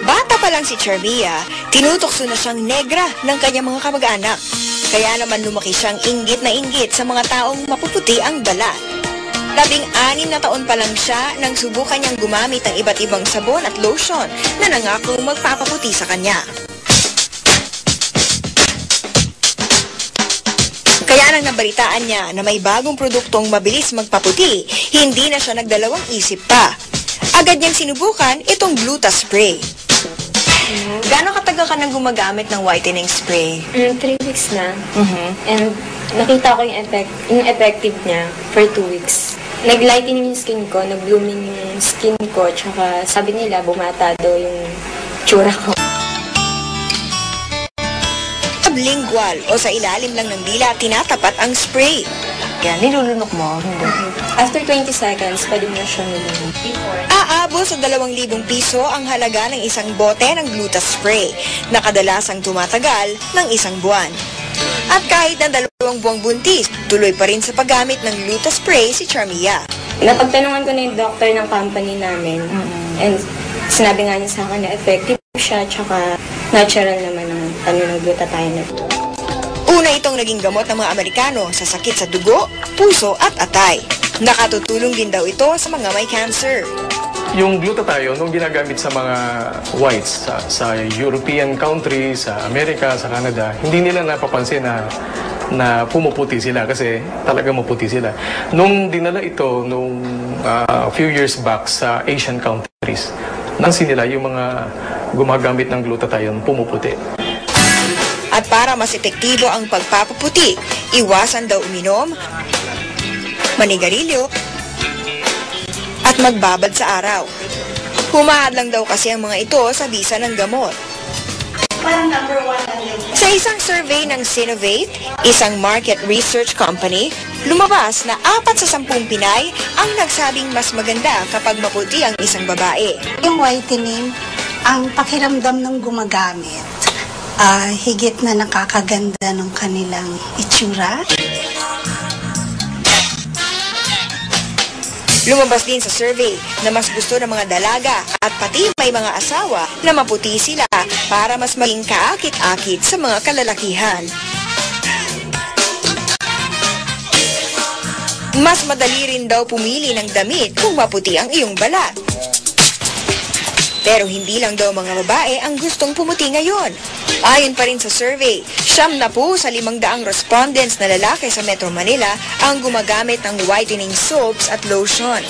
Bata pa lang si Charmia, tinutokso na siyang negra ng kanyang mga kamag-anak. Kaya naman lumaki siyang inggit na inggit sa mga taong mapuputi ang balat. 16 na taon pa lang siya nang subukan niyang gumamit ng iba't ibang sabon at lotion na nangakong magpapaputi sa kanya. Kaya nang nabalitaan niya na may bagong produktong mabilis magpaputi, hindi na siya nagdalawang isip pa. Agad niyang sinubukan itong Gluta Spray. Gano'ng katagal ka nang gumagamit ng whitening spray? 3 weeks na. And nakita ko yung effective niya for 2 weeks. Nag-lightening yung skin ko, nag-blooming yung skin ko, tsaka sabi nila bumata daw yung tsura ko. Sublingual o sa ilalim lang ng dila tinatapat ang spray. Yan, nilulunok mo? Hindi. After 20 seconds, pwede mo na siya nilunok. Aabot sa 2,000 piso ang halaga ng isang bote ng Gluta Spray na kadalasang tumatagal ng 1 buwan. At kahit na 2 buwang buntis, tuloy pa rin sa paggamit ng Gluta Spray si Charmia. Napagtanungan ko na yung doctor ng company namin. And sinabi nga niya sa akin na effective siya, tsaka natural naman ang ng glutathione. Una itong naging gamot ng mga Amerikano sa sakit sa dugo, puso at atay. Nakatutulong din daw ito sa mga may cancer. Yung glutathione, nung ginagamit sa mga whites sa European countries, sa Amerika, sa Canada, hindi nila napapansin na pumuputi sila kasi talaga maputi sila. Nung dinala ito nung few years back sa Asian countries, nansin nila yung mga gumagamit ng glutathione pumuputi. At para mas epektibo ang pagpapaputi, iwasan daw uminom, manigarilyo, at magbabad sa araw. Humahad lang daw kasi ang mga ito sa bisa ng gamot. Sa isang survey ng Sinovate, isang market research company, lumabas na 4 sa 10 Pinay ang nagsabing mas maganda kapag maputi ang isang babae. Yung whitening, ang pakiramdam ng gumagamit, higit na nakakaganda ng kanilang itsura. Lumabas din sa survey na mas gusto ng mga dalaga at pati may mga asawa na maputi sila para mas maging kaakit-akit sa mga kalalakihan. Mas madali rin daw pumili ng damit kung maputi ang iyong balat. Pero hindi lang daw mga babae ang gustong pumuti ngayon. Ayon pa rin sa survey, 9 sa 500 respondents na lalaki sa Metro Manila ang gumagamit ng whitening soaps at lotion.